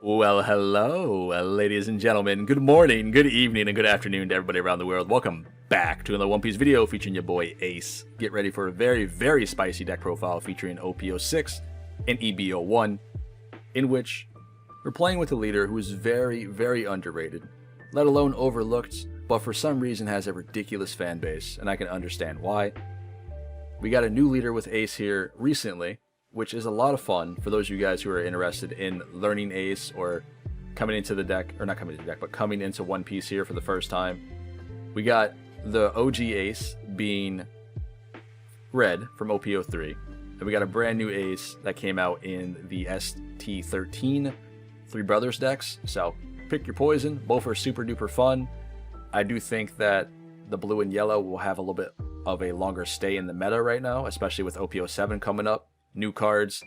Well, hello, ladies and gentlemen. Good morning, good evening, and good afternoon to everybody around the world. Welcome back to another One Piece video featuring your boy Ace. Get ready for a very, very spicy deck profile featuring OP06 and EB01, in which we're playing with a leader who is very, very underrated, let alone overlooked, but for some reason has a ridiculous fan base, and I can understand why. We got a new leader with Ace here recently, which is a lot of fun for those of you guys who are interested in learning Ace or coming into the deck, or not coming into the deck, but coming into One Piece here for the first time. We got the OG Ace being Red from OP03, and we got a brand new Ace that came out in the ST13 Three Brothers decks, so pick your poison. Both are super duper fun. I do think that the blue and yellow will have a little bit of a longer stay in the meta right now, especially with OP07 coming up. New cards.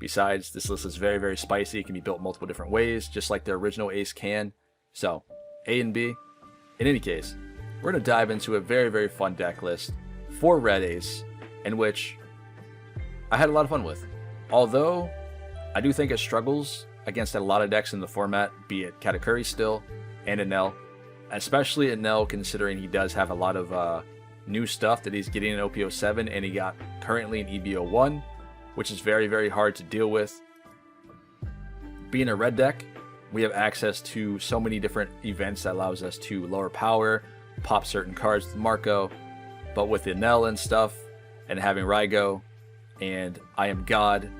Besides, this list is very, very spicy. It can be built multiple different ways, just like the original Ace can. So, A and B. In any case, we're going to dive into a very, very fun deck list for Red Ace, in which I had a lot of fun with. Although, I do think it struggles against a lot of decks in the format, be it Katakuri still, and Enel. Especially Enel, considering he does have a lot of new stuff that he's getting in OP07, and he got currently in EB01, which is very, very hard to deal with. Being a red deck, we have access to so many different events that allows us to lower power, pop certain cards with Marco, but with Enel and stuff, and having Raigo, and I Am God,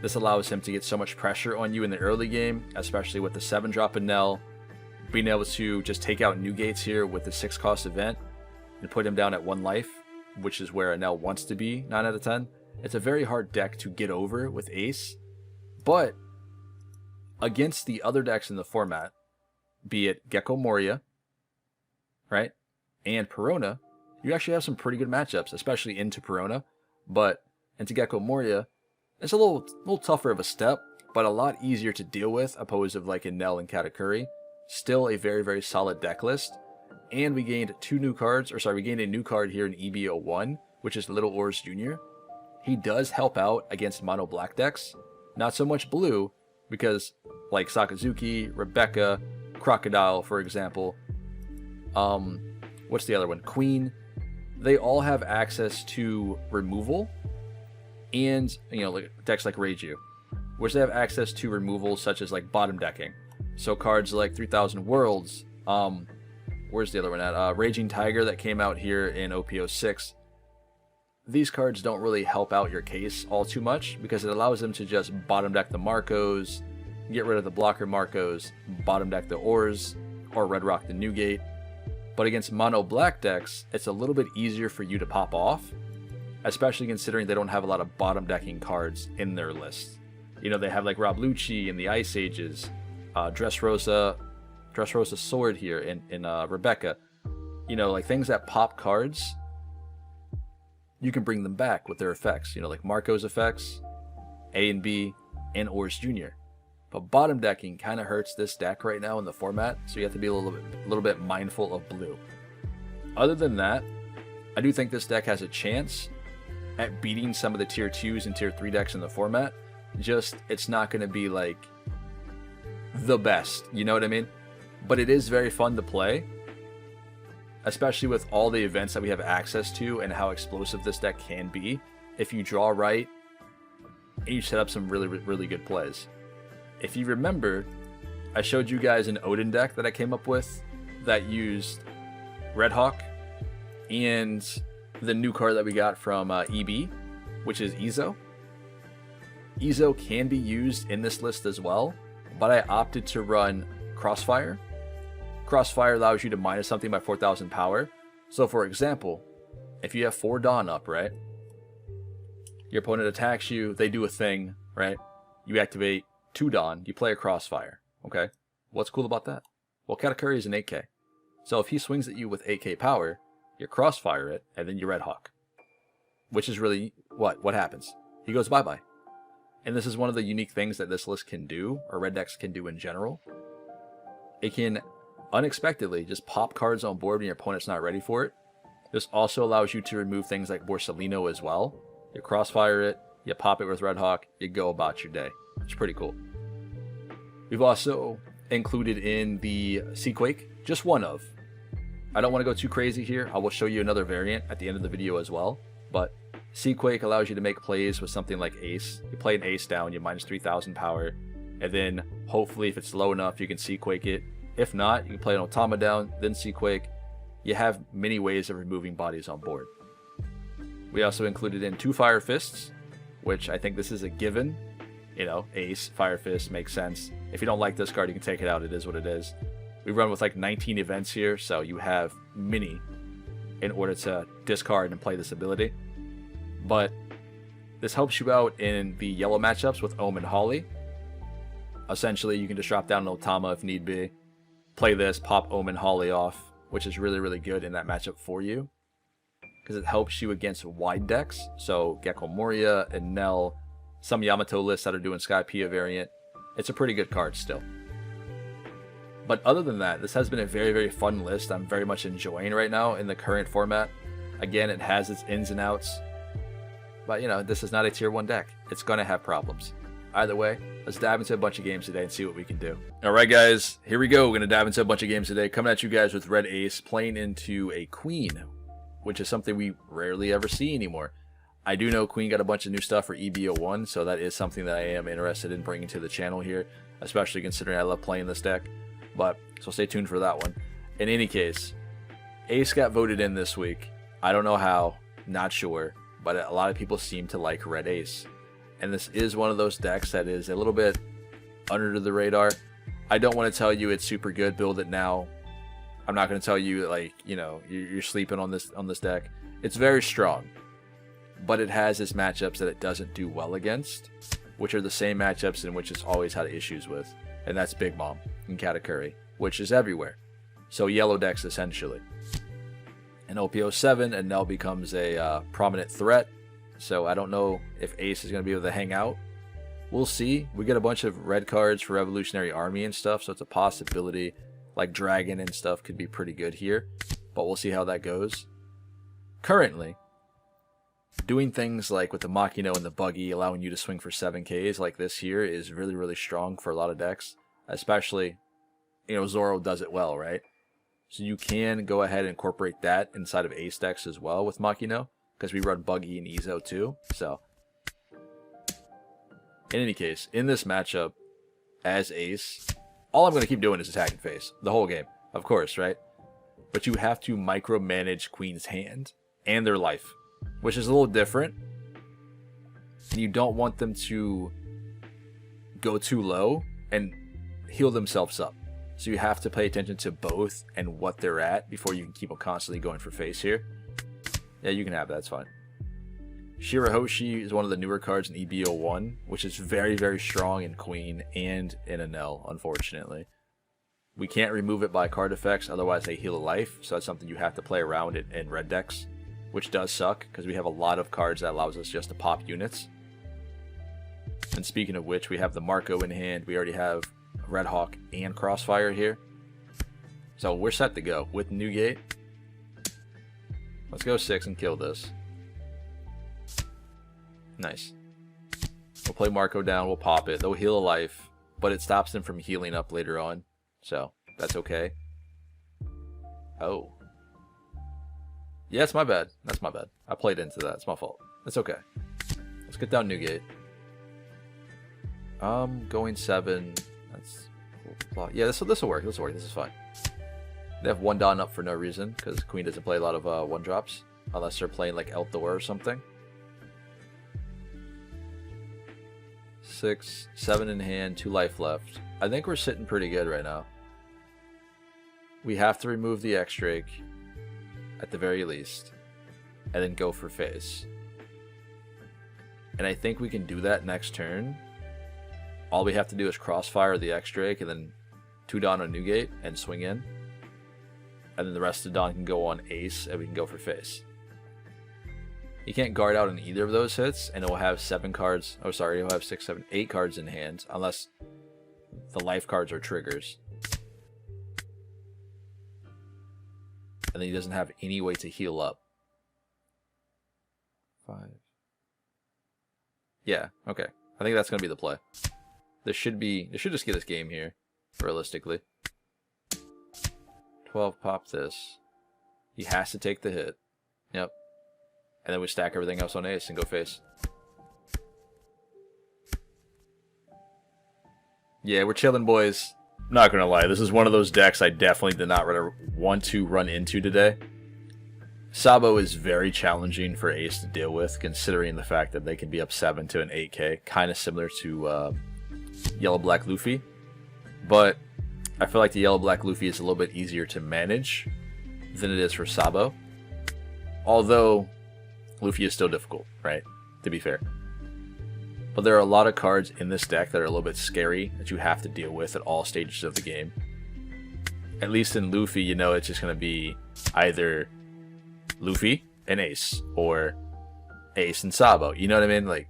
this allows him to get so much pressure on you in the early game, especially with the 7-drop Enel, being able to just take out Newgates here with the 6-cost event, and put him down at 1 life, which is where Enel wants to be 9 out of 10. It's a very hard deck to get over with Ace, but against the other decks in the format, be it Gecko Moria, right, and Perona, you actually have some pretty good matchups, especially into Perona, but into Gecko Moria, it's a little tougher of a step, but a lot easier to deal with, opposed to like Enel and Katakuri. Still a very, very solid deck list. And we gained we gained a new card here in EB01, which is Little Oars Jr. He does help out against mono black decks, not so much blue, because like Sakazuki, Rebecca, Crocodile, for example, what's the other one? Queen, they all have access to removal, and like decks like Reiju, which they have access to removal such as like bottom decking. So cards like 3000 Worlds, where's the other one at? Raging Tiger that came out here in OP06. These cards don't really help out your case all too much because it allows them to just bottom deck the Marcos, get rid of the blocker Marcos, bottom deck the Ors, or red rock the Newgate. But against mono black decks, it's a little bit easier for you to pop off, especially considering they don't have a lot of bottom decking cards in their list. They have like Rob Lucci in the Ice Ages, Dressrosa Sword here in Rebecca. Like things that pop cards, you can bring them back with their effects. Like Marco's effects, A and B, and Ors Jr. But bottom decking kind of hurts this deck right now in the format, so you have to be a little bit mindful of blue. Other than that, I do think this deck has a chance at beating some of the tier 2s and tier 3 decks in the format. Just, it's not going to be like the best, you know what I mean? But it is very fun to play, especially with all the events that we have access to and how explosive this deck can be if you draw right and you set up some really, really good plays. If you remember, I showed you guys an Odin deck that I came up with that used Red Hawk and the new card that we got from EB, which is Ezo. Ezo can be used in this list as well, but I opted to run Crossfire. Crossfire allows you to minus something by 4000 power. So for example, if you have 4 Dawn up, right? Your opponent attacks you, they do a thing, right? You activate 2 Dawn, you play a Crossfire, okay? What's cool about that? Well, Katakuri is an 8k. So if he swings at you with 8k power, you Crossfire it, and then you Red Hawk. Which is really, what happens? He goes bye-bye. And this is one of the unique things that this list can do, or red decks can do in general. It can unexpectedly just pop cards on board when your opponent's not ready for it. This also allows you to remove things like Borsalino as well. You Crossfire it, you pop it with Red Hawk, you go about your day. It's pretty cool. We've also included in the Seaquake, just one of. I don't want to go too crazy here. I will show you another variant at the end of the video as well. But Seaquake allows you to make plays with something like Ace. You play an Ace down, you minus 3,000 power. And then hopefully if it's low enough, you can Seaquake it. If not, you can play an Otama down, then Seaquake. You have many ways of removing bodies on board. We also included in 2 Fire Fists, which I think this is a given. You know, Ace, Fire Fist makes sense. If you don't like this card, you can take it out. It is what it is. We run with like 19 events here, so you have many in order to discard and play this ability. But this helps you out in the yellow matchups with Ohm and Holly. Essentially, you can just drop down an Otama if need be. Play this, pop Ohm and Holly off, which is really, really good in that matchup for you. Because it helps you against wide decks. So Gecko Moria and Nell, some Yamato lists that are doing Skypiea variant. It's a pretty good card still. But other than that, this has been a very, very fun list I'm very much enjoying right now in the current format. Again, it has its ins and outs. But, you know, this is not a tier 1 deck. It's going to have problems. Either way, let's dive into a bunch of games today and see what we can do. Alright guys, here we go. We're going to dive into a bunch of games today. Coming at you guys with Red Ace, playing into a Queen, which is something we rarely ever see anymore. I do know Queen got a bunch of new stuff for EB01, so that is something that I am interested in bringing to the channel here, especially considering I love playing this deck. But, so stay tuned for that one. In any case, Ace got voted in this week. I don't know how, not sure, but a lot of people seem to like Red Ace. And this is one of those decks that is a little bit under the radar. I don't want to tell you it's super good, build it now. I'm not going to tell you, like, you know, you're sleeping on this deck. It's very strong, but it has its matchups that it doesn't do well against, which are the same matchups in which it's always had issues with. And that's Big Mom and Katakuri, which is everywhere. So yellow decks essentially. And OP07 and Nell becomes a prominent threat. So I don't know if Ace is going to be able to hang out. We'll see. We get a bunch of red cards for Revolutionary Army and stuff, so it's a possibility. Like Dragon and stuff could be pretty good here. But we'll see how that goes. Currently, doing things like with the Makino and the Buggy, allowing you to swing for 7Ks like this here is really, really strong for a lot of decks. Especially, you know, Zoro does it well, right? So you can go ahead and incorporate that inside of Ace decks as well with Makino, because we run Buggy and Izo too. So, in any case, in this matchup, as Ace, all I'm going to keep doing is attacking face the whole game, of course, right? But you have to micromanage Queen's hand and their life, which is a little different. And you don't want them to go too low and heal themselves up. So you have to pay attention to both and what they're at before you can keep them constantly going for face here. Yeah, you can have that, it's fine. Shirahoshi is one of the newer cards in EB01, which is very, very strong in Queen and in Enel, unfortunately. We can't remove it by card effects, otherwise they heal a life, so that's something you have to play around in red decks, which does suck, because we have a lot of cards that allows us just to pop units. And speaking of which, we have the Marco in hand, we already have Red Hawk and Crossfire here. So we're set to go with Newgate. Let's go 6 and kill this. Nice. We'll play Marco down, we'll pop it. They'll heal a life, but it stops them from healing up later on. So, that's okay. Oh. Yeah, it's my bad. That's my bad. I played into that. It's my fault. It's okay. Let's get down Newgate. Going 7. That's... Yeah, this will work. This will work. This is fine. They have 1 Dawn up for no reason, because Queen doesn't play a lot of 1-drops. Unless they're playing like Elthor or something. 6, 7 in hand, 2 life left. I think we're sitting pretty good right now. We have to remove the X-Drake, at the very least, and then go for face. And I think we can do that next turn. All we have to do is crossfire the X-Drake, and then 2 Dawn on Newgate, and swing in. And then the rest of the Dawn can go on Ace, and we can go for face. You can't guard out on either of those hits, and it will have 7 cards. Oh, sorry, it will have 6, 7, 8 cards in hand, unless the life cards are triggers. And then he doesn't have any way to heal up. 5. Yeah, okay. I think that's going to be the play. This should just get us game here, realistically. 12 pop this. He has to take the hit. Yep. And then we stack everything else on ace and go face. Yeah, we're chilling, boys. Not gonna lie, this is one of those decks I definitely did not want to run into today. Sabo is very challenging for Ace to deal with, considering the fact that they can be up 7 to an 8k, kind of similar to Yellow-Black Luffy. But I feel like the Yellow-Black Luffy is a little bit easier to manage than it is for Sabo. Although, Luffy is still difficult, right? To be fair. But there are a lot of cards in this deck that are a little bit scary that you have to deal with at all stages of the game. At least in Luffy, you know it's just going to be either Luffy and Ace, or Ace and Sabo. You know what I mean? Like,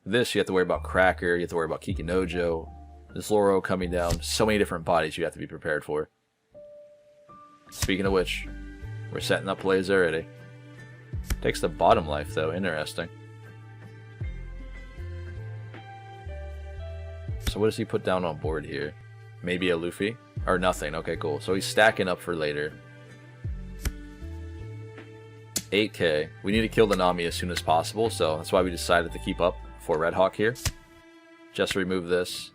this, you have to worry about Cracker, you have to worry about Kikinojo, Zoro coming down. So many different bodies you have to be prepared for. Speaking of which, we're setting up plays already. Takes the bottom life, though. Interesting. So what does he put down on board here? Maybe a Luffy? Or nothing. Okay, cool. So he's stacking up for later. 8k. We need to kill the Nami as soon as possible, so that's why we decided to keep up for Red Hawk here. Just remove this.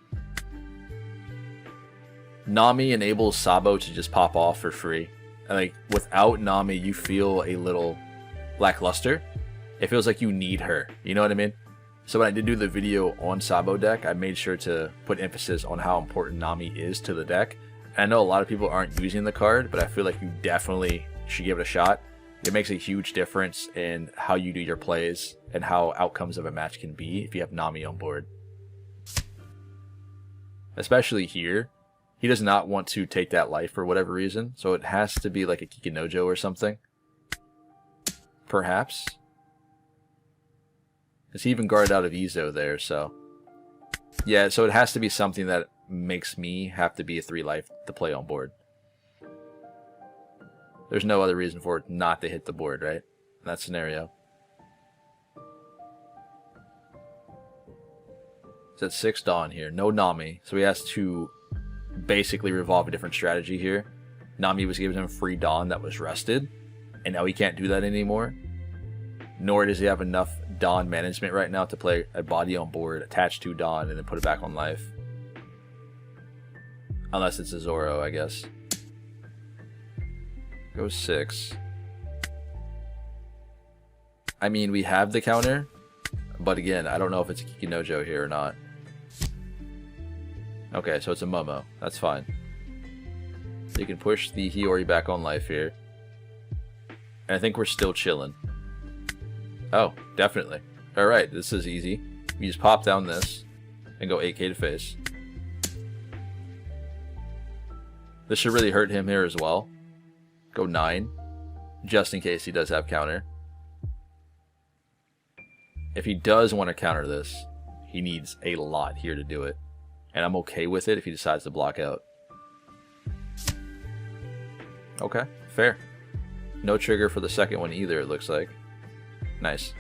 Nami enables Sabo to just pop off for free. And like, without Nami, you feel a little lackluster. It feels like you need her. You know what I mean? So when I did do the video on Sabo deck, I made sure to put emphasis on how important Nami is to the deck. And I know a lot of people aren't using the card, but I feel like you definitely should give it a shot. It makes a huge difference in how you do your plays and how outcomes of a match can be if you have Nami on board. Especially here, he does not want to take that life for whatever reason, so it has to be like a Kikinojo or something. Perhaps. Because he even guarded out of Izo there, so... Yeah, so it has to be something that makes me have to be a 3 life to play on board. There's no other reason for it not to hit the board, right? In that scenario. It's at 6 Dawn here. No Nami. So he has to basically revolve a different strategy here. Nami was giving him free Dawn that was rested. And now he can't do that anymore. Nor does he have enough Dawn management right now to play a body on board, attach to Dawn, and then put it back on life. Unless it's a Zoro, I guess. Goes 6. I mean, we have the counter, but again, I don't know if it's a Kikinojo here or not. Okay, so it's a Momo. That's fine. So you can push the Hiyori back on life here. And I think we're still chilling. Oh, definitely. Alright, this is easy. We just pop down this and go 8k to face. This should really hurt him here as well. Go 9, just in case he does have counter. If he does want to counter this, he needs a lot here to do it. And I'm okay with it if he decides to block out. Okay, fair. No trigger for the second one either, it looks like. Nice.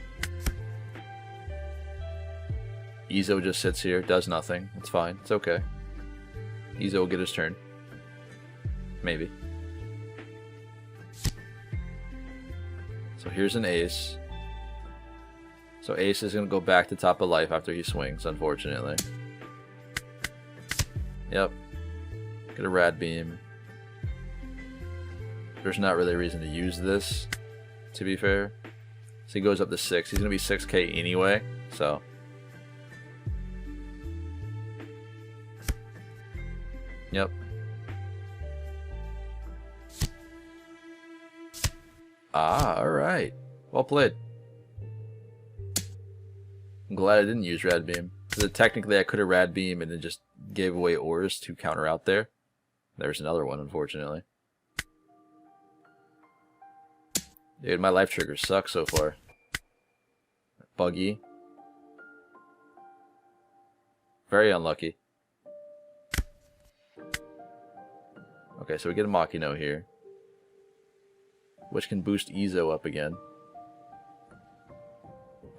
Izo just sits here, does nothing. It's fine, it's okay. Izo will get his turn. Maybe. So here's an ace. So ace is going to go back to top of life after he swings, unfortunately. Yep. Get a rad beam. There's not really a reason to use this, to be fair. So he goes up to 6. He's going to be 6k anyway, so. Yep. Ah, alright. Well played. I'm glad I didn't use Rad Beam. Because technically I could have Rad Beam and then just gave away ores to counter out there. There's another one, unfortunately. Dude, my life triggers suck so far. Buggy. Very unlucky. Okay, so we get a Makino here, which can boost Izo up again.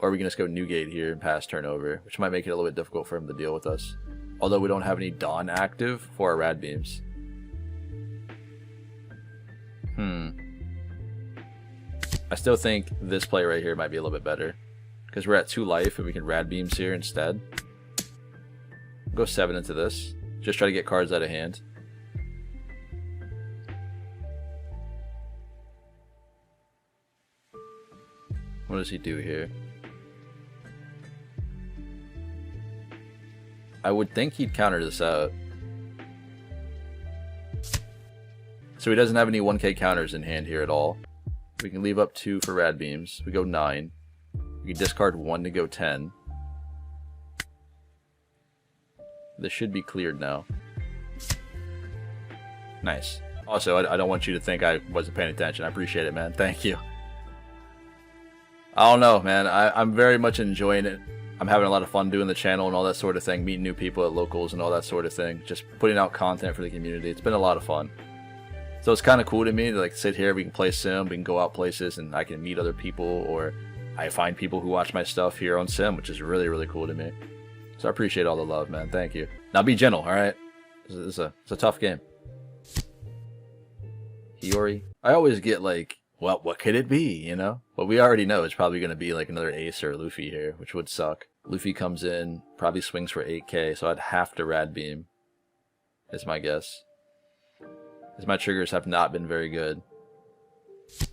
Or we can just go Newgate here and pass turnover, which might make it a little bit difficult for him to deal with us. Although we don't have any Dawn active for our Rad Beams. I still think this play right here might be a little bit better. Because we're at 2 life and we can Rad Beams here instead. Go 7 into this. Just try to get cards out of hand. What does he do here? I would think he'd counter this out. So he doesn't have any 1k counters in hand here at all. We can leave up 2 for Rad Beams. We go 9. We can discard 1 to go 10. This should be cleared now. Nice. Also, I don't want you to think I wasn't paying attention. I appreciate it, man. Thank you. I don't know, man. I'm very much enjoying it. I'm having a lot of fun doing the channel and all that sort of thing. Meeting new people at locals and all that sort of thing. Just putting out content for the community. It's been a lot of fun. So it's kind of cool to me to like sit here, we can play Sim, we can go out places, and I can meet other people, or I find people who watch my stuff here on Sim, which is really, really cool to me. So I appreciate all the love, man. Thank you. Now be gentle, alright? It's a tough game. Hiyori. I always get like, well, what could it be, you know? Well, we already know it's probably going to be like another Ace or Luffy here, which would suck. Luffy comes in, probably swings for 8k, so I'd have to Rad Beam, is my guess. As my triggers have not been very good.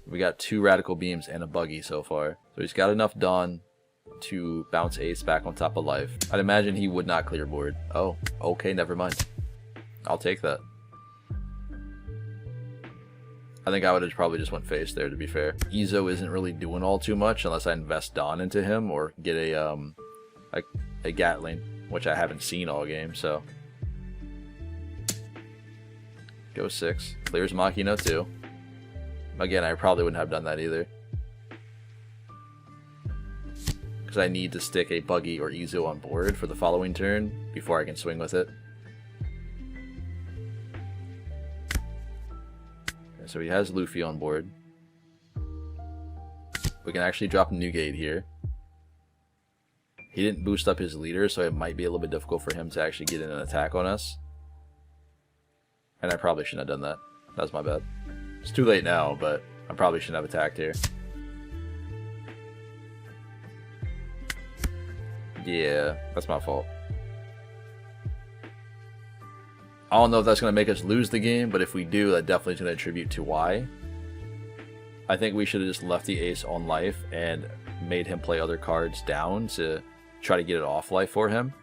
We got 2 Radical Beams and a Buggy so far. So he's got enough Dawn to bounce Ace back on top of life. I'd imagine he would not clear board. Oh, okay, never mind. I'll take that. I think I would have probably just went face there, to be fair. Izo isn't really doing all too much unless I invest Dawn into him or get a Gatling, which I haven't seen all game, so. Go 6. Clears Makino too. Again, I probably wouldn't have done that either. Because I need to stick a Buggy or Izo on board for the following turn before I can swing with it. Okay, so he has Luffy on board. We can actually drop Newgate here. He didn't boost up his leader, so it might be a little bit difficult for him to actually get in an attack on us. And I probably shouldn't have done that. That's my bad. It's too late now, but I probably shouldn't have attacked here. Yeah, that's my fault. I don't know if that's going to make us lose the game, but if we do, that definitely is going to attribute to why. I think we should have just left the Ace on life and made him play other cards down to try to get it off life for him.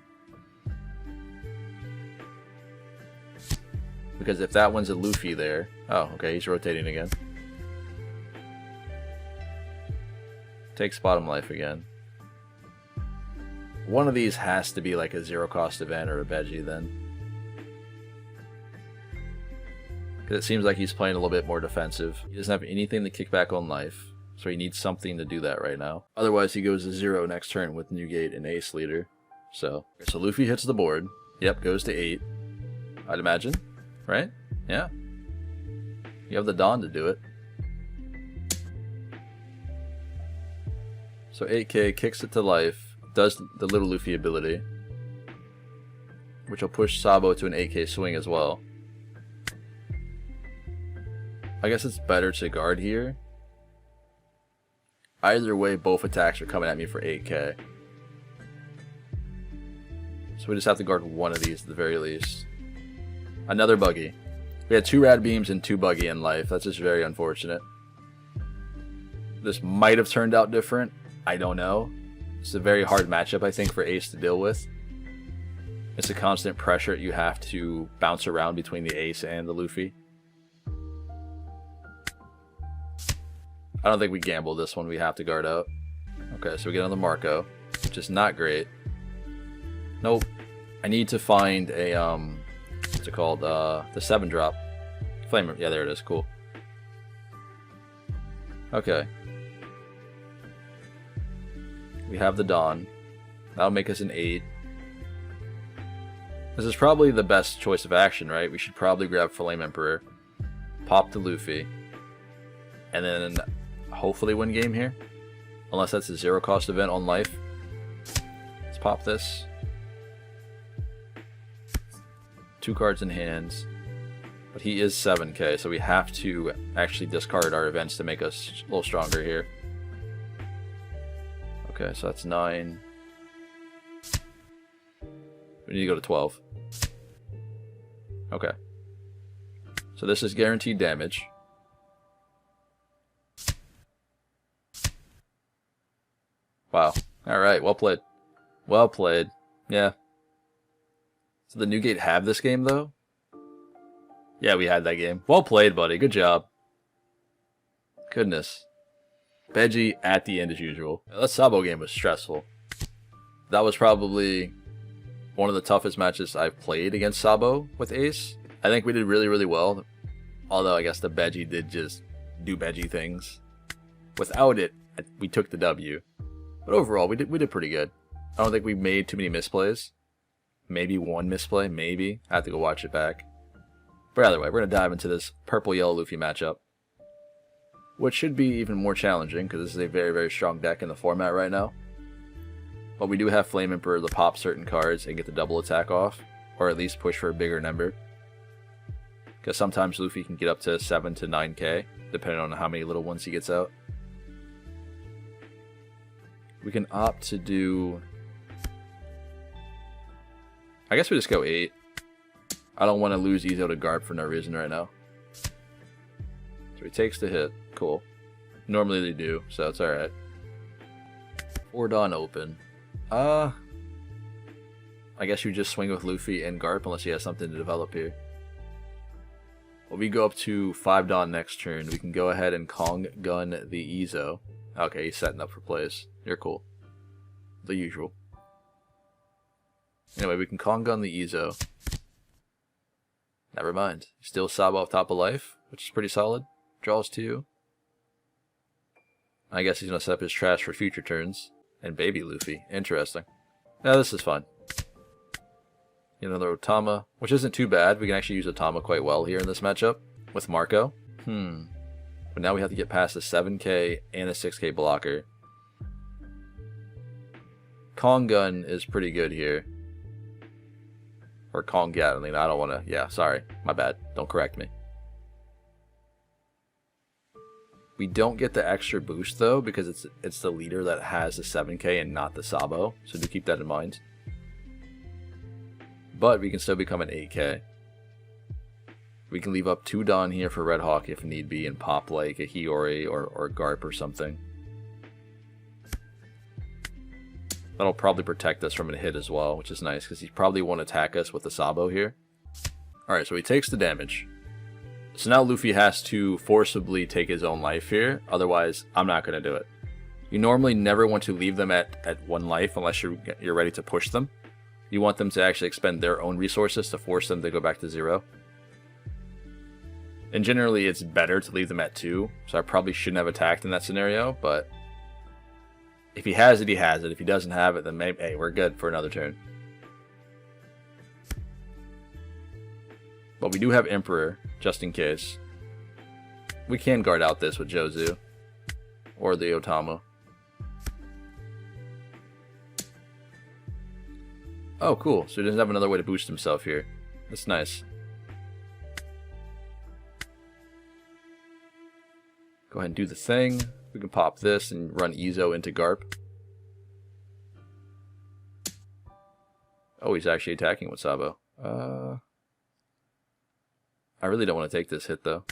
Because if that one's a Luffy there... Oh, okay, he's rotating again. Takes bottom life again. One of these has to be like a 0-cost event or a Veggie then. Because it seems like he's playing a little bit more defensive. He doesn't have anything to kick back on life, so he needs something to do that right now. Otherwise, he goes to 0 next turn with Newgate and Ace leader. So Luffy hits the board. Yep, goes to 8. I'd imagine. Right? Yeah. You have the Dawn to do it. So 8k kicks it to life, does the little Luffy ability, which will push Sabo to an 8k swing as well. I guess it's better to guard here. Either way, both attacks are coming at me for 8k. So we just have to guard one of these at the very least. Another Buggy. We had 2 Rad Beams and 2 Buggy in life. That's just very unfortunate. This might have turned out different. I don't know. It's a very hard matchup, I think, for Ace to deal with. It's a constant pressure you have to bounce around between the Ace and the Luffy. I don't think we gamble this one. We have to guard out. Okay, so we get another Marco, which is not great. Nope. I need to find a, what's it called? The 7-drop. Flamer. Yeah, there it is. Cool. Okay. We have the Dawn. That'll make us an 8. This is probably the best choice of action, right? We should probably grab Flame Emperor, pop the Luffy, and then hopefully win game here. Unless that's a 0 cost event on life. Let's pop this. 2 cards in hands. But he is 7k, so we have to actually discard our events to make us a little stronger here. Okay, so that's 9. We need to go to 12. Okay. So this is guaranteed damage. Wow. Alright, well played. Well played. Yeah. So the Newgate have this game, though? Yeah, we had that game. Well played, buddy. Good job. Goodness. Veggie at the end as usual. That Sabo game was stressful. That was probably one of the toughest matches I've played against Sabo with Ace. I think we did really, really well. Although I guess the Veggie did just do Veggie things. Without it, we took the W. But overall, we did pretty good. I don't think we made too many misplays. Maybe one misplay, maybe. I have to go watch it back. But either way, we're going to dive into this purple-yellow Luffy matchup. Which should be even more challenging, because this is a very, very strong deck in the format right now. But we do have Flame Emperor to pop certain cards and get the double attack off. Or at least push for a bigger number. Because sometimes Luffy can get up to 7 to 9k, depending on how many little ones he gets out. We can opt to do... I guess we just go 8. I don't want to lose Ezo to Garp for no reason right now. So he takes the hit. Cool. Normally they do, so it's alright. 4 Dawn open. I guess you just swing with Luffy and Garp unless he has something to develop here. Well, we go up to 5 Dawn next turn. We can go ahead and Kong gun the Ezo. Okay, he's setting up for plays. You're cool. The usual. Anyway, we can Kong gun the Ezo. Never mind. Still Sabo off top of life, which is pretty solid. Draws 2. I guess he's going to set up his trash for future turns. And baby Luffy. Interesting. Now this is fun. Get another Otama, which isn't too bad. We can actually use Otama quite well here in this matchup with Marco. But now we have to get past a 7k and a 6k blocker. Kong Gun is pretty good here. Or Kong Gatling. I don't want to... Yeah, sorry. My bad. Don't correct me. We don't get the extra boost, though, because it's the leader that has the 7k and not the Sabo. So do keep that in mind. But we can still become an 8k. We can leave up 2 Dawn here for Red Hawk if need be and pop like a Hiyori or Garp or something. That'll probably protect us from a hit as well, which is nice because he probably won't attack us with the Sabo here. Alright, so he takes the damage. So now Luffy has to forcibly take his own life here, otherwise I'm not going to do it. You normally never want to leave them at 1 life unless you're ready to push them. You want them to actually expend their own resources to force them to go back to 0. And generally it's better to leave them at 2, so I probably shouldn't have attacked in that scenario, but if he has it, he has it. If he doesn't have it, then maybe, hey, we're good for another turn. But we do have Emperor, just in case. We can guard out this with Jozu. Or the Otama. Oh, cool. So he doesn't have another way to boost himself here. That's nice. Go ahead and do the thing. We can pop this and run Ezo into Garp. Oh, he's actually attacking with Sabo. I really don't want to take this hit, though.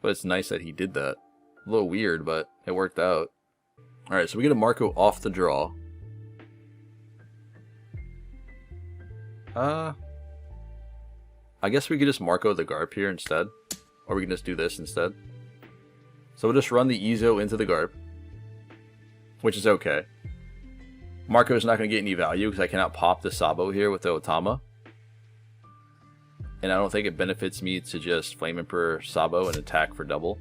But it's nice that he did that. A little weird, but it worked out. Alright, so we get a Marco off the draw. I guess we could just Marco the Garp here instead. Or we can just do this instead. So we'll just run the Ezo into the Garp. Which is okay. Marco's not going to get any value because I cannot pop the Sabo here with the Otama. And I don't think it benefits me to just Flame Emperor Sabo and attack for double.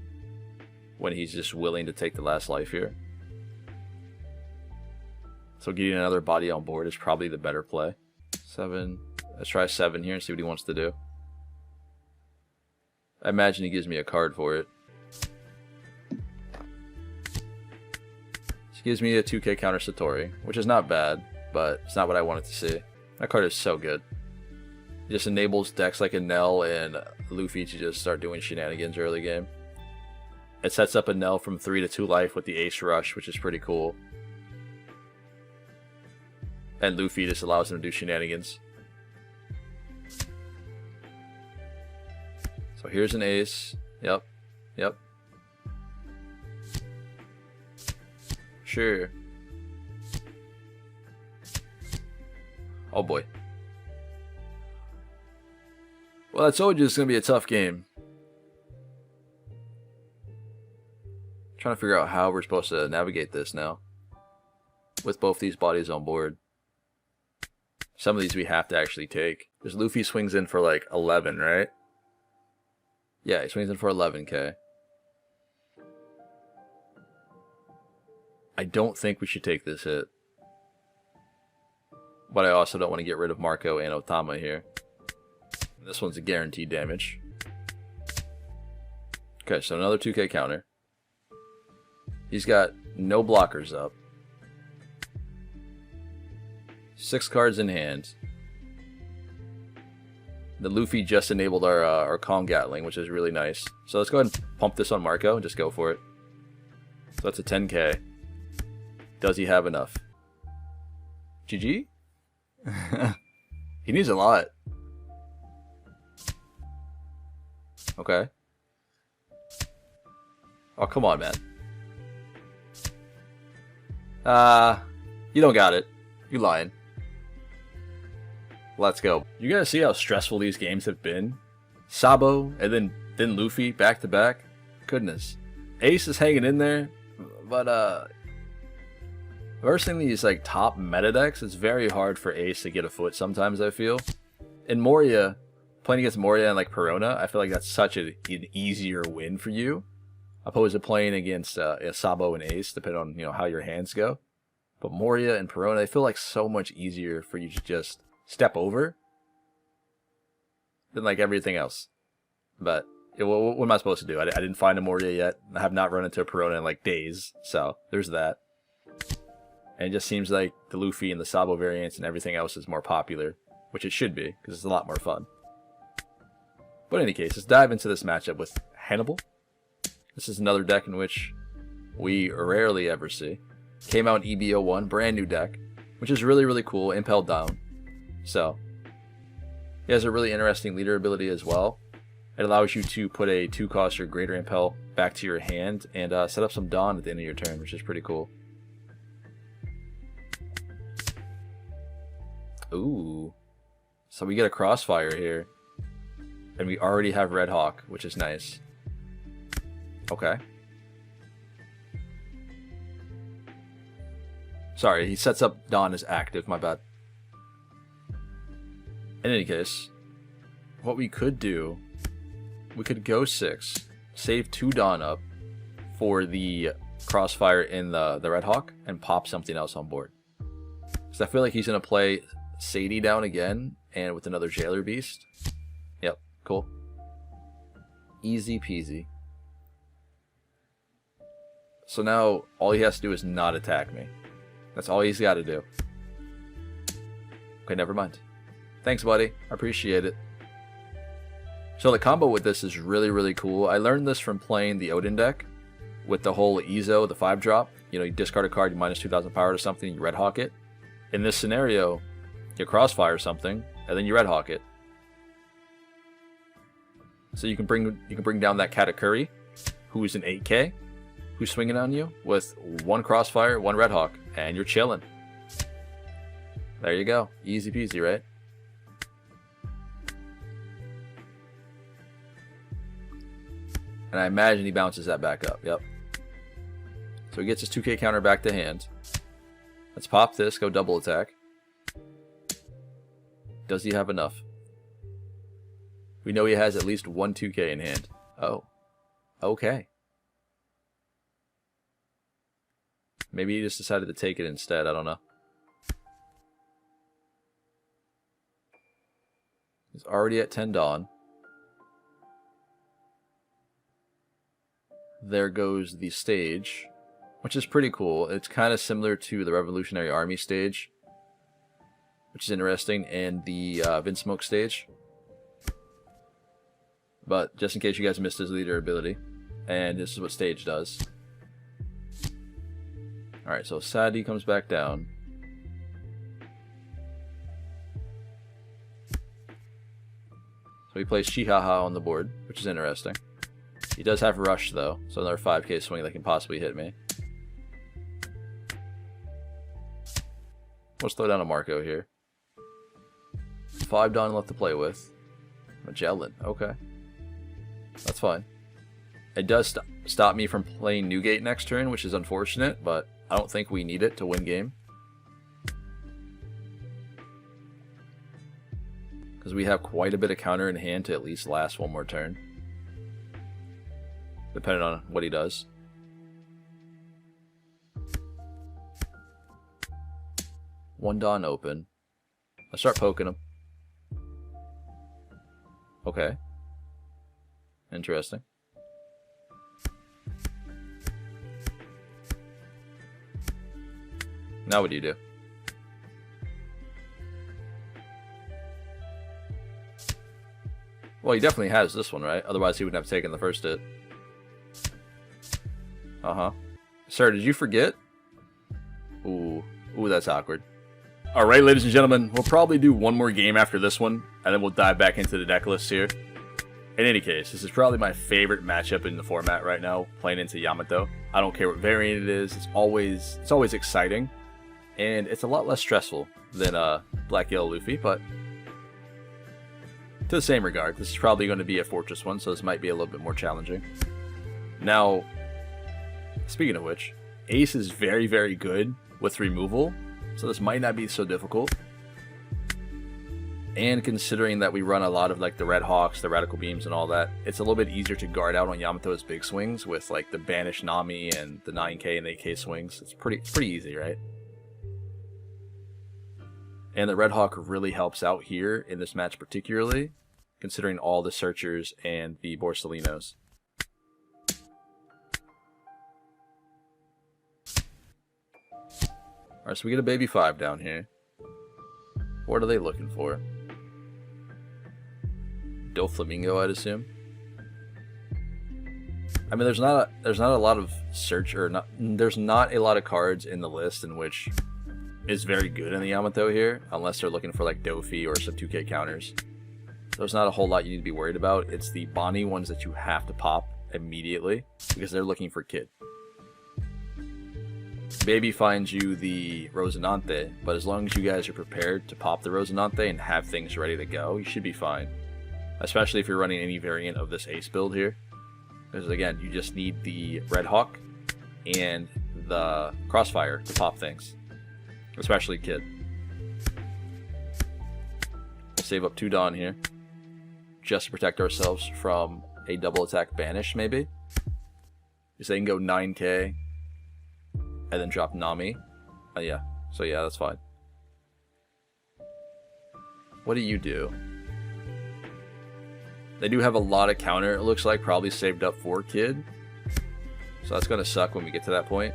When he's just willing to take the last life here. So getting another body on board is probably the better play. 7. Let's try 7 here and see what he wants to do. I imagine he gives me a card for it. He gives me a 2k counter Satori, which is not bad, but it's not what I wanted to see. That card is so good. It just enables decks like a Nell and Luffy to just start doing shenanigans early game. It sets up a Nell from 3 to 2 life with the Ace Rush, which is pretty cool. And Luffy just allows him to do shenanigans. So here's an Ace. Yep. Yep. Sure. Oh boy. Well, I told you it's going to be a tough game. Trying to figure out how we're supposed to navigate this now. With both these bodies on board. Some of these we have to actually take. Because Luffy swings in for like 11, right? Yeah, he swings in for 11k. I don't think we should take this hit. But I also don't want to get rid of Marco and Otama here. This one's a guaranteed damage. Okay, so another 2k counter. He's got no blockers up. 6 cards in hand. The Luffy just enabled our Kong Gatling, which is really nice. So let's go ahead and pump this on Marco and just go for it. So that's a 10k. Does he have enough? GG? He needs a lot. Okay. Oh, come on, man. You don't got it. You lying. Let's go. You guys see how stressful these games have been? Sabo and then Luffy back to back. Goodness. Ace is hanging in there, but versing these like top meta decks, it's very hard for Ace to get a foot sometimes, I feel. In Moria, playing against Moria and like Perona, I feel like that's such an easier win for you, opposed to playing against Sabo and Ace, depending on how your hands go. But Moria and Perona, they feel like so much easier for you to just step over than like everything else. But what am I supposed to do? I didn't find a Moria yet. I have not run into a Perona in like days, so there's that. And it just seems like the Luffy and the Sabo variants and everything else is more popular, which it should be, because it's a lot more fun. But in any case, let's dive into this matchup with Hannibal. This is another deck in which we rarely ever see. Came out in EB01, brand new deck, which is really, really cool, impelled down. So, he has a really interesting leader ability as well. It allows you to put a 2-cost or greater impel back to your hand and set up some Dawn at the end of your turn, which is pretty cool. Ooh. So we get a Crossfire here. And we already have Red Hawk, which is nice. Okay. Sorry, he sets up Dawn as active, my bad. In any case, what we could do, we could go 6, save 2 Dawn up for the Crossfire in the Red Hawk, and pop something else on board. Because I feel like he's going to play Sadie down again, and with another Jailer Beast. Yep, cool. Easy peasy. So now, all he has to do is not attack me. That's all he's got to do. Okay, never mind. Thanks, buddy. I appreciate it. So the combo with this is really, really cool. I learned this from playing the Odin deck with the whole Ezo, the 5-drop. You discard a card, you minus 2,000 power to something, you Red Hawk it. In this scenario, you Crossfire something, and then you Red Hawk it. So you can bring down that Katakuri, who's an 8k, who's swinging on you with 1 Crossfire, 1 Red Hawk, and you're chilling. There you go. Easy peasy, right? And I imagine he bounces that back up. Yep. So he gets his 2k counter back to hand. Let's pop this, go double attack. Does he have enough? We know he has at least 1 2k in hand. Oh. Okay. Maybe he just decided to take it instead. I don't know. He's already at 10 Dawn. there goes the stage, which is pretty cool. It's kind of similar to the Revolutionary Army stage, which is interesting, and the Vinsmoke stage. But just in case you guys missed his leader ability, and this is what stage does. Alright, so Sadi comes back down. So he plays Chihaha on the board, which is interesting. He does have Rush though, so another 5k swing that can possibly hit me. Let's throw down a Marco here. 5 Dawn left to play with. Magellan, okay. That's fine. It does stop me from playing Newgate next turn, which is unfortunate, but I don't think we need it to win game. Because we have quite a bit of counter in hand to at least last one more turn. Depending on what he does. One Dawn open. Let's start poking him. Okay. Interesting. Now what do you do? Well, he definitely has this one, right? Otherwise he wouldn't have taken the first hit. Uh-huh. Sir, did you forget? Ooh, that's awkward. Alright, ladies and gentlemen, we'll probably do one more game after this one, and then we'll dive back into the deck list here. In any case, this is probably my favorite matchup in the format right now, playing into Yamato. I don't care what variant it is, it's always exciting, and it's a lot less stressful than Black Yellow Luffy, but to the same regard, this is probably going to be a Fortress one, so this might be a little bit more challenging. Now, speaking of which, Ace is very, very good with removal, so this might not be so difficult. And considering that we run a lot of like the Red Hawks, the Radical Beams, and all that, it's a little bit easier to guard out on Yamato's big swings with like the Banish Nami and the 9k and 8k swings. It's pretty easy, right? And the Red Hawk really helps out here in this match particularly, considering all the Searchers and the Borsalinos. Alright, so we get a baby 5 down here. What are they looking for? Doflamingo, I'd assume. I mean, there's not a lot of there's not a lot of cards in the list in which is very good in the Yamato here, unless they're looking for like Dofi or some 2k counters. There's not a whole lot you need to be worried about. It's the Bonnie ones that you have to pop immediately because they're looking for Kid. Baby finds you the Rosinante, but as long as you guys are prepared to pop the Rosinante and have things ready to go, you should be fine. Especially if you're running any variant of this Ace build here. Because again, you just need the Red Hawk and the Crossfire to pop things. Especially Kid. We'll save up 2 Dawn here. Just to protect ourselves from a double attack Banish, maybe. Because they can go 9k. And then drop Nami. Yeah. So yeah, that's fine. What do you do? They do have a lot of counter, it looks like, probably saved up for Kid. So that's going to suck when we get to that point.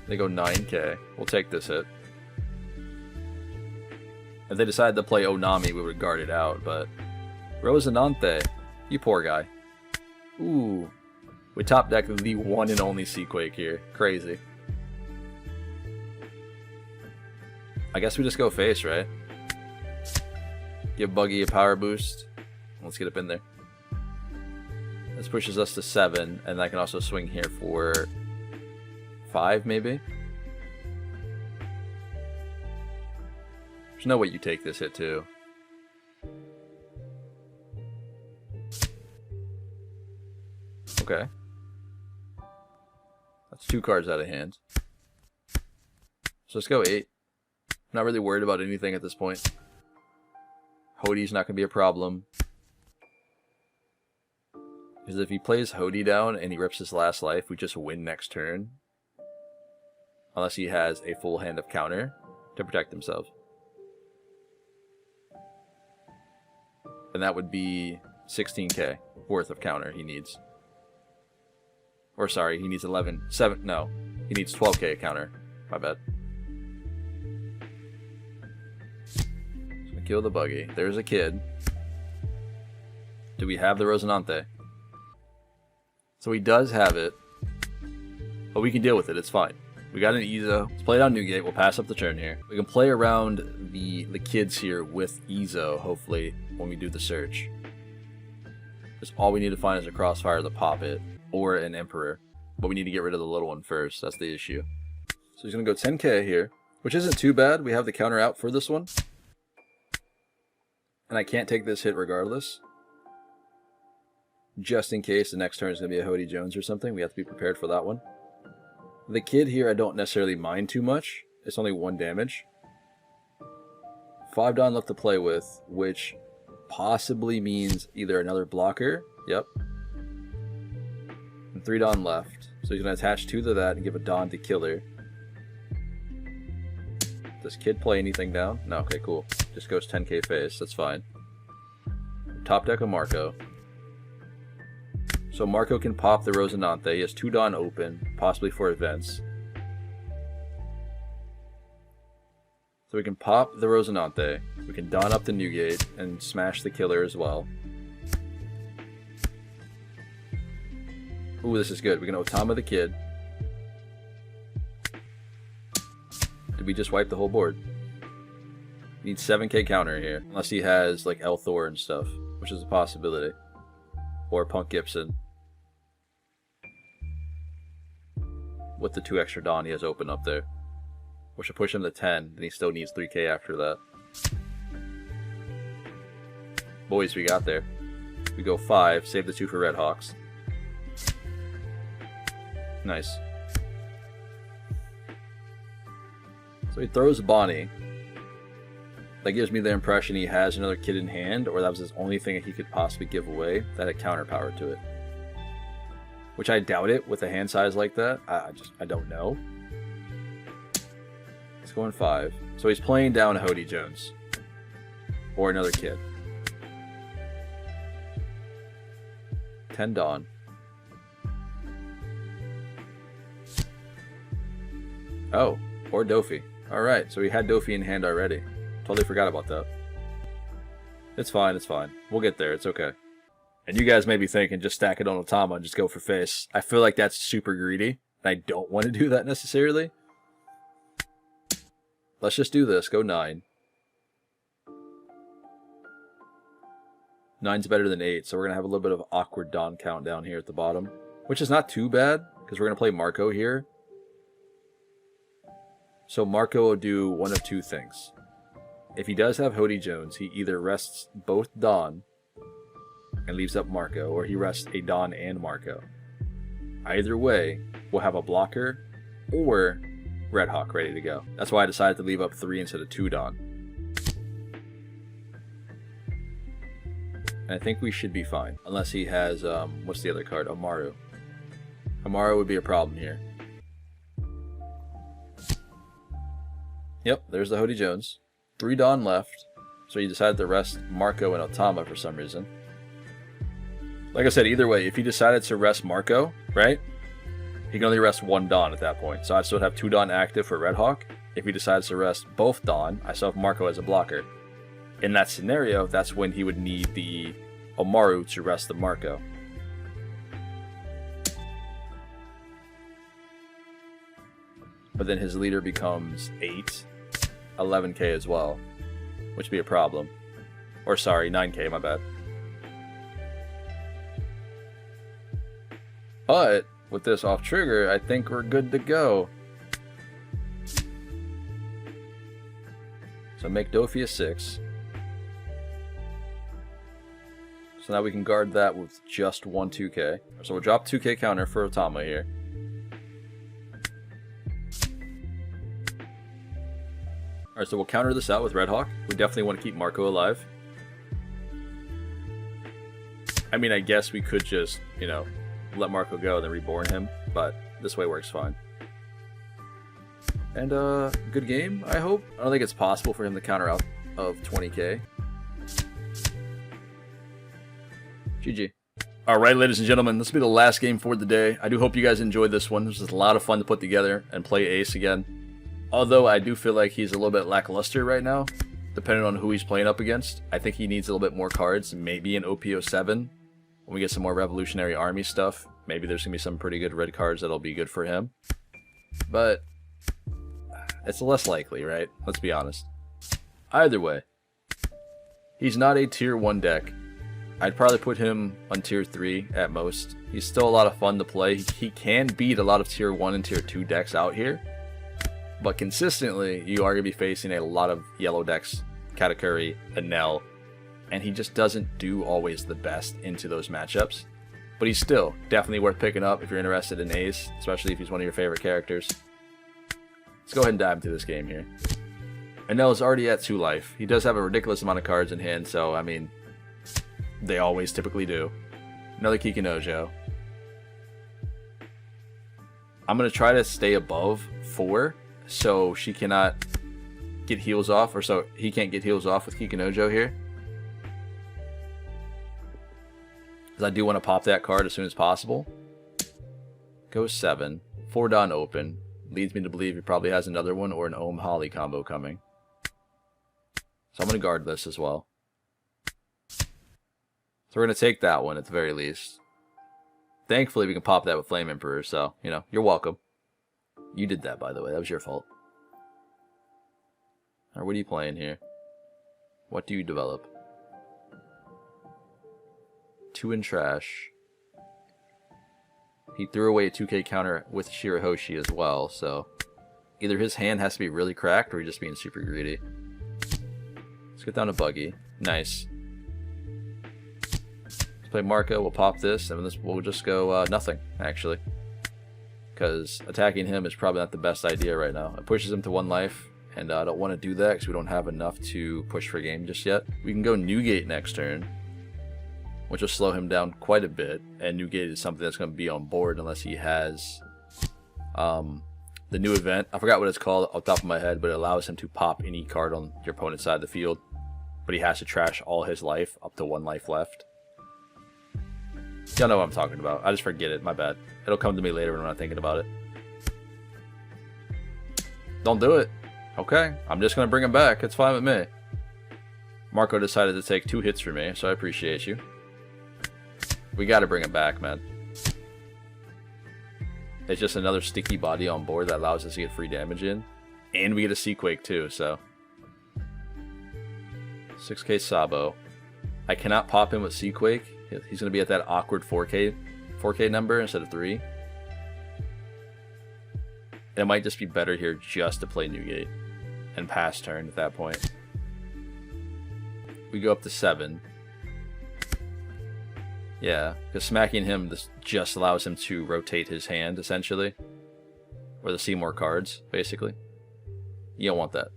They go 9k. We'll take this hit. If they decided to play Onami, we would guard it out, but... Rosinante. You poor guy. Ooh. We top deck the one and only Seaquake here. Crazy. I guess we just go face, right? Give Buggy a power boost. Let's get up in there. This pushes us to 7, and I can also swing here for 5, maybe? There's no way you take this hit, too. Okay. That's 2 cards out of hand. So let's go 8. I'm not really worried about anything at this point. Hodie's not going to be a problem. Because if he plays Hodie down and he rips his last life, we just win next turn. Unless he has a full hand of counter to protect himself. And that would be 16k worth of counter he needs. Or sorry, he needs 7, no. He needs 12k counter. My bad. So kill the buggy. There's a kid. Do we have the Rosinante? So he does have it. But we can deal with it, it's fine. We got an Ezo. Let's play down Newgate. We'll pass up the turn here. We can play around the kids here with Ezo, hopefully, when we do the search. Because all we need to find is a Crossfire to pop it, or an Emperor. But we need to get rid of the little one first, that's the issue. So he's going to go 10k here, which isn't too bad. We have the counter out for this one. And I can't take this hit regardless. Just in case the next turn is going to be a Hody Jones or something, we have to be prepared for that one. The kid here I don't necessarily mind too much. It's only 1 damage. 5 Don left to play with, which possibly means either another blocker. Yep. And 3 Don left. So he's going to attach 2 to that and give a Don to Killer. Does kid play anything down? No, okay, cool. Just goes 10k face, that's fine. Top deck of Marco. So Marco can pop the Rosinante. He has 2 Don open, possibly for events. So we can pop the Rosinante. We can Don up the Newgate and smash the Killer as well. Ooh, this is good. We can Otama the kid. Did we just wipe the whole board? Need 7k counter here. Unless he has like El Thor and stuff, which is a possibility. Or Punk Gibson. With the 2 extra Don he has open up there. Which should push him to 10, and he still needs 3k after that. Boys, we got there. We go 5, save the 2 for Red Hawks. Nice. So he throws Bonnie. That gives me the impression he has another kid in hand, or that was his only thing that he could possibly give away that had counter power to it. Which I doubt it with a hand size like that. I don't know. Let's go in 5. So he's playing down Hody Jones. Or another kid. 10 Don. Oh, or Dofi. Alright, so he had Dofi in hand already. Totally forgot about that. It's fine, it's fine. We'll get there, it's okay. And you guys may be thinking, just stack it on Otama and just go for face. I feel like that's super greedy, and I don't want to do that necessarily. Let's just do this, go 9. 9's better than 8, so we're going to have a little bit of awkward Don count down here at the bottom. Which is not too bad, because we're going to play Marco here. So Marco will do one of 2 things. If he does have Hody Jones, he either rests both Don and leaves up Marco, or he rests a Don and Marco. Either way, we'll have a blocker or Red Hawk ready to go. That's why I decided to leave up 3 instead of 2 Don. And I think we should be fine. Unless he has, what's the other card? Amaru. Amaru would be a problem here. Yep, there's the Hody Jones. 3 Don left. So he decided to rest Marco and Otama for some reason. Like I said, either way, if he decided to rest Marco, right? He can only rest 1 Don at that point. So I still have 2 Don active for Red Hawk. If he decides to rest both Don, I still have Marco as a blocker. In that scenario, that's when he would need the Amaru to rest the Marco. But then his leader becomes 8, 11k as well, which would be a problem. Or sorry, 9k, my bad. But with this off trigger, I think we're good to go. So make Dofi a 6. So now we can guard that with just 1 2k. So we'll drop 2k counter for Otama here. Alright, so we'll counter this out with Red Hawk. We definitely want to keep Marco alive. I mean, I guess we could just, you know, let Marco go and then reborn him, but this way works fine. And good game, I hope. I don't think it's possible for him to counter out of 20k. GG. Alright, ladies and gentlemen, this will be the last game for the day. I do hope you guys enjoyed this one. This was a lot of fun to put together and play Ace again. Although I do feel like he's a little bit lackluster right now, depending on who he's playing up against. I think he needs a little bit more cards, maybe an OP07. When we get some more Revolutionary Army stuff, maybe there's going to be some pretty good red cards that'll be good for him. But it's less likely, right? Let's be honest. Either way, he's not a tier 1 deck. I'd probably put him on tier 3 at most. He's still a lot of fun to play. He can beat a lot of tier 1 and tier 2 decks out here. But consistently, you are going to be facing a lot of yellow decks, Katakuri, Enel, and he just doesn't do always the best into those matchups. But he's still definitely worth picking up if you're interested in Ace, especially if he's one of your favorite characters. Let's go ahead and dive into this game here. Enel is already at 2 life. He does have a ridiculous amount of cards in hand, so, I mean, they always typically do. Another Kikinojo. I'm going to try to stay above 4, so she cannot get heals off, or so he can't get heals off with Kikinojo here. Because I do want to pop that card as soon as possible. Goes 7. 4 Dawn open. Leads me to believe he probably has another one or an Ohm Holly combo coming. So I'm going to guard this as well. So we're going to take that one at the very least. Thankfully we can pop that with Flame Emperor, so, you know, you're welcome. You did that, by the way. That was your fault. Alright, what are you playing here? What do you develop? 2 in trash. He threw away a 2k counter with Shirahoshi as well, so either his hand has to be really cracked or he's just being super greedy. Let's get down to Buggy. Nice. Let's play Marco. We'll pop this, and we'll just go nothing, actually. Because attacking him is probably not the best idea right now. It pushes him to 1 life, and I don't want to do that because we don't have enough to push for game just yet. We can go Newgate next turn, which will slow him down quite a bit, and Newgate is something that's going to be on board unless he has the new event. I forgot what it's called off the top of my head, but it allows him to pop any card on your opponent's side of the field, but he has to trash all his life up to 1 life left. Y'all know what I'm talking about. I just forget it, my bad. It'll come to me later when I'm not thinking about it. Don't do it. Okay, I'm just going to bring him back. It's fine with me. Marco decided to take 2 hits for me, so I appreciate you. We got to bring him back, man. It's just another sticky body on board that allows us to get free damage in. And we get a Seaquake too, so. 6k Sabo. I cannot pop him with Seaquake. He's going to be at that awkward 4k number instead of 3. It might just be better here just to play Newgate and pass turn at that point. We go up to 7. Yeah, because smacking him just allows him to rotate his hand, essentially. Or to see more cards, basically. You don't want that.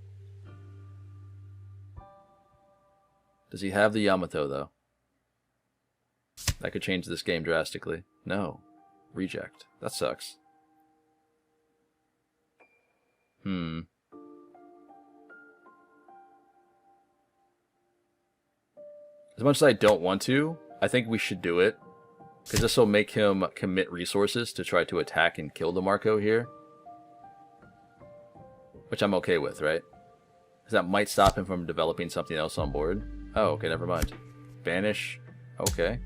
Does he have the Yamato, though? That could change this game drastically. No. Reject. That sucks. As much as I don't want to, I think we should do it. Because this will make him commit resources to try to attack and kill the Marco here. Which I'm okay with, right? Because that might stop him from developing something else on board. Oh, okay, never mind. Banish. Okay.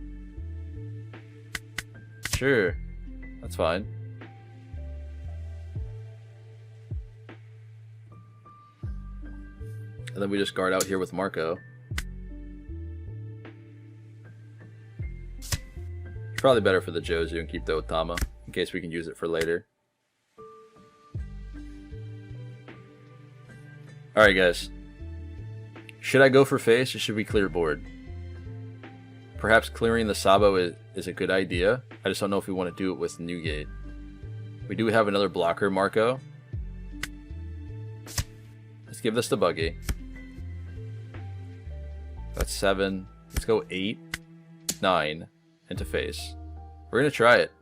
Sure. That's fine. And then we just guard out here with Marco. Probably better for the Jozu and keep the Otama, in case we can use it for later. Alright guys. Should I go for face or should we clear board? Perhaps clearing the Sabo is a good idea. I just don't know if we want to do it with Newgate. We do have another blocker, Marco. Let's give this to Buggy. That's 7. Let's go 8, 9, into face. We're going to try it.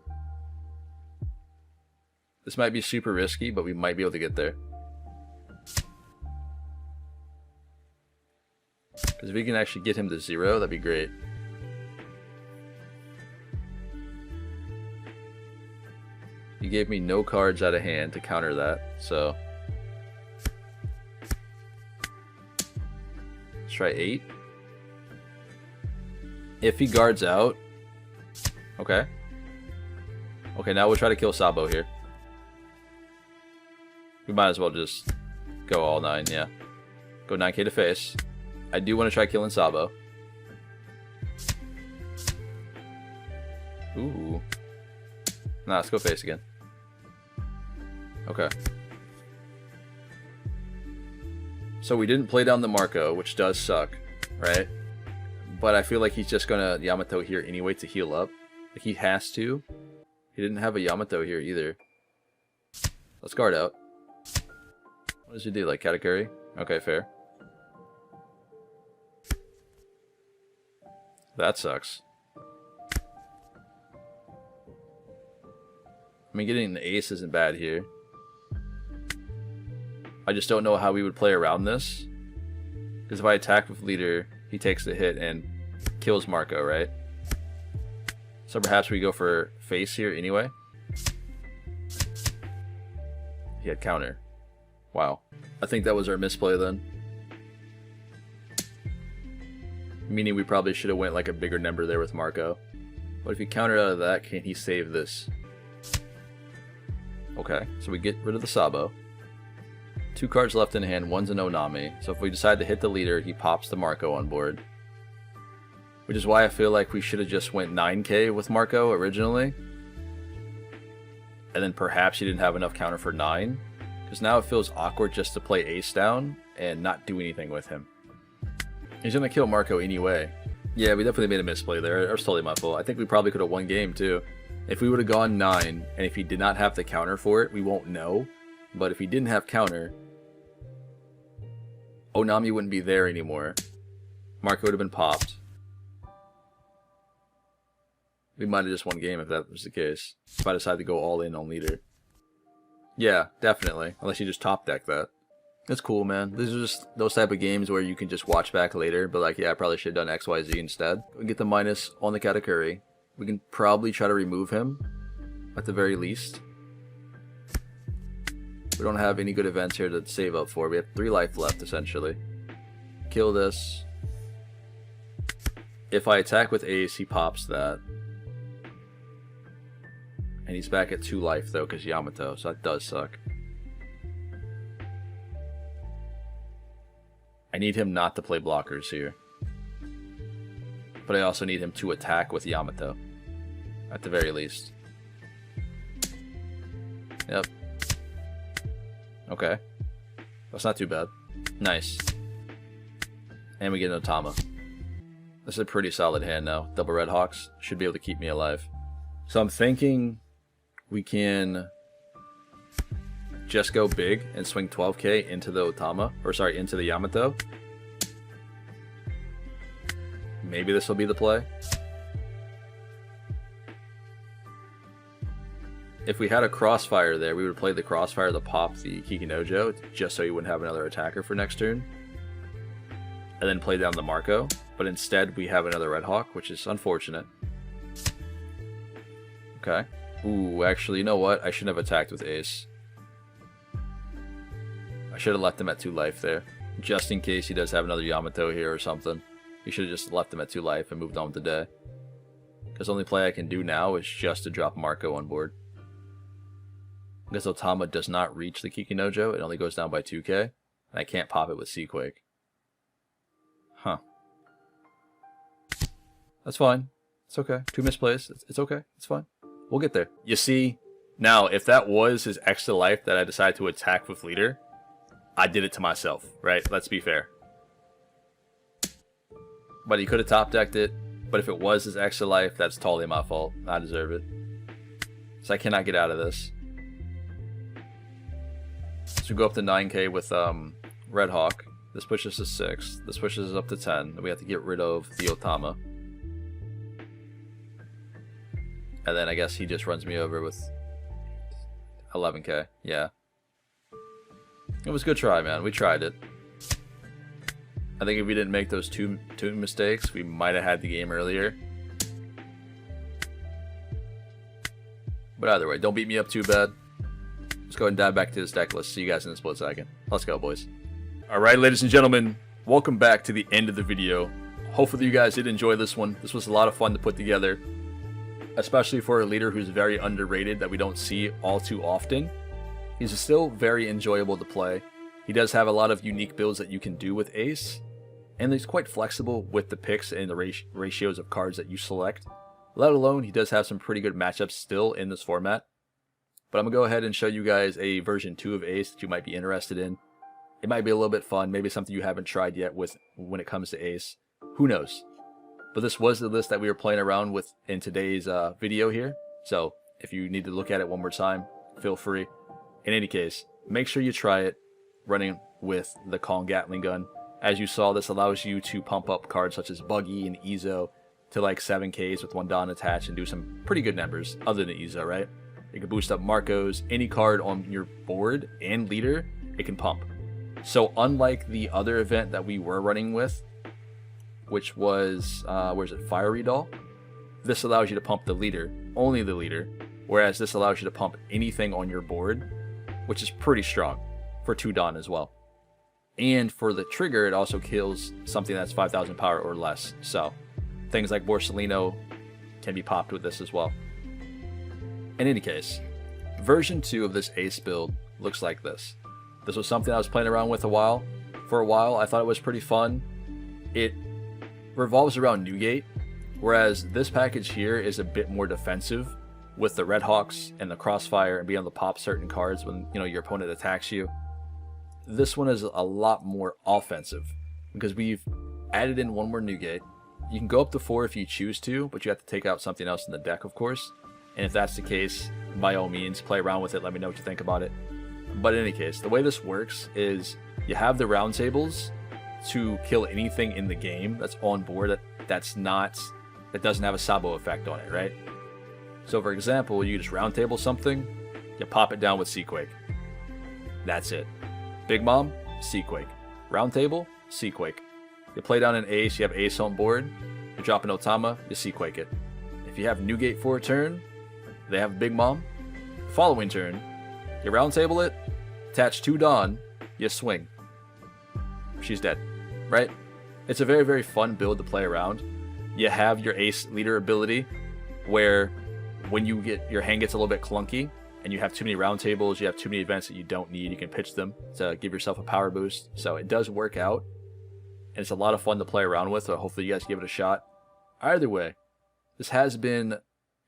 This might be super risky, but we might be able to get there. Because if we can actually get him to 0, that'd be great. He gave me no cards out of hand to counter that, so let's try 8. If he guards out, okay. Okay, now we'll try to kill Sabo here. We might as well just go all 9, yeah. Go 9k to face. I do want to try killing Sabo. Ooh. Nah, let's go face again. Okay. So we didn't play down the Marco, which does suck, right? But I feel like he's just gonna Yamato here anyway to heal up. Like he has to. He didn't have a Yamato here either. Let's guard out. What does he do? Like Katakuri? Okay, fair. That sucks. I mean, getting the ace isn't bad here. I just don't know how we would play around this. Because if I attack with leader, he takes the hit and kills Marco, right? So perhaps we go for face here anyway. He had counter. Wow. I think that was our misplay then. Meaning we probably should have went like a bigger number there with Marco. But if he countered out of that, can he save this? Okay, so we get rid of the Sabo. 2 cards left in hand, one's an Onami. So if we decide to hit the leader, he pops the Marco on board. Which is why I feel like we should have just went 9k with Marco originally. And then perhaps he didn't have enough counter for 9. Because now it feels awkward just to play ace down and not do anything with him. He's going to kill Marco anyway. Yeah, we definitely made a misplay there. It was totally my fault. I think we probably could have won game too. If we would have gone 9, and if he did not have the counter for it, we won't know. But if he didn't have counter, Onami wouldn't be there anymore. Marco would have been popped. We might have just won game if that was the case. If I decided to go all in on leader. Yeah, definitely. Unless you just top deck that. That's cool, man. These are just those type of games where you can just watch back later. But like, yeah, I probably should have done XYZ instead. We get the minus on the Katakuri. We can probably try to remove him, at the very least. We don't have any good events here to save up for. We have 3 life left, essentially. Kill this. If I attack with ace, he pops that. And he's back at 2 life, though, because Yamato, so that does suck. I need him not to play blockers here. But I also need him to attack with Yamato. At the very least. Yep. Okay. That's not too bad. Nice. And we get an Otama. This is a pretty solid hand now. Double Red Hawks should be able to keep me alive. So I'm thinking we can just go big and swing 12k into the Otama. Or sorry, into the Yamato. Maybe this will be the play. If we had a Crossfire there, we would play the Crossfire to pop the Kikinojo, just so you wouldn't have another attacker for next turn. And then play down the Marco. But instead, we have another Red Hawk, which is unfortunate. Okay. Ooh, actually, you know what? I shouldn't have attacked with Ace. I should have left him at 2 life there. Just in case he does have another Yamato here or something. We should have just left him at 2 life and moved on with the day. Because the only play I can do now is just to drop Marco on board. Because Otama does not reach the Kikinojo, it only goes down by 2k, and I can't pop it with Seaquake. Huh. That's fine. It's okay. 2 misplays. It's okay. It's fine. We'll get there. You see, now, if that was his extra life that I decided to attack with leader, I did it to myself, right? Let's be fair. But he could have top decked it, but if it was his extra life, that's totally my fault. I deserve it. So I cannot get out of this. So we go up to 9k with Red Hawk. This pushes us to 6. This pushes us up to 10. Then we have to get rid of the Otama. And then I guess he just runs me over with 11k. Yeah. It was a good try, man. We tried it. I think if we didn't make those two mistakes, we might have had the game earlier. But either way, don't beat me up too bad. Let's go ahead and dive back to this deck. Let's see you guys in a split second. Let's go, boys. Alright, ladies and gentlemen, welcome back to the end of the video. Hopefully you guys did enjoy this one. This was a lot of fun to put together, especially for a leader who's very underrated that we don't see all too often. He's still very enjoyable to play. He does have a lot of unique builds that you can do with Ace, and he's quite flexible with the picks and the ratios of cards that you select. Let alone, he does have some pretty good matchups still in this format. But I'm going to go ahead and show you guys a version 2 of Ace that you might be interested in. It might be a little bit fun, maybe something you haven't tried yet when it comes to Ace. Who knows? But this was the list that we were playing around with in today's video here. So if you need to look at it one more time, feel free. In any case, make sure you try it running with the Kong Gatling gun. As you saw, this allows you to pump up cards such as Buggy and Ezo to like 7Ks with 1 Don attached and do some pretty good numbers other than Ezo, right? It can boost up Marcos, any card on your board and leader, it can pump. So unlike the other event that we were running with, which was, where's it, Fiery Doll? This allows you to pump the leader, only the leader, whereas this allows you to pump anything on your board, which is pretty strong for 2 Don as well. And for the trigger, it also kills something that's 5,000 power or less. So things like Borsellino can be popped with this as well. In any case, version 2 of this Ace build looks like this. This was something I was playing around with for a while. I thought it was pretty fun. It revolves around Newgate, whereas this package here is a bit more defensive with the Red Hawks and the Crossfire and being able to pop certain cards when your opponent attacks you. This one is a lot more offensive because we've added in 1 more Newgate. You can go up to 4 if you choose to, but you have to take out something else in the deck, of course. And if that's the case, by all means, play around with it. Let me know what you think about it. But in any case, the way this works is you have the round tables to kill anything in the game that's on board that doesn't have a Sabo effect on it, right? So for example, you just round table something, you pop it down with Seaquake. That's it. Big Mom, Seaquake. Round table, Seaquake. You play down an Ace, you have Ace on board, you drop an Otama, you Seaquake it. If you have Newgate for a turn, they have Big Mom. Following turn, you round table it, attach 2 Dawn, you swing. She's dead, right? It's a very, very fun build to play around. You have your Ace leader ability where when your hand gets a little bit clunky and you have too many round tables, you have too many events that you don't need, you can pitch them to give yourself a power boost. So it does work out, and it's a lot of fun to play around with, so hopefully you guys give it a shot. Either way, this has been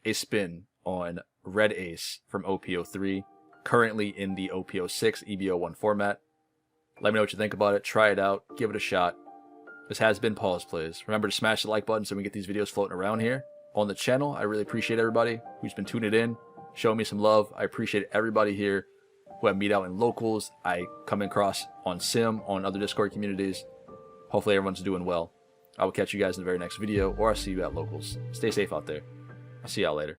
a spin on Red Ace from OP03, currently in the OP06 EB01 format. Let me know what you think about it. Try it out. Give it a shot. This has been Pawseplays. Remember to smash the like button so we can get these videos floating around here on the channel. I really appreciate everybody who's been tuning in, showing me some love. I appreciate everybody here who I meet out in locals, I come across on Sim, on other Discord communities. Hopefully everyone's doing well. I will catch you guys in the very next video, or I'll see you at locals. Stay safe out there. I'll see y'all later.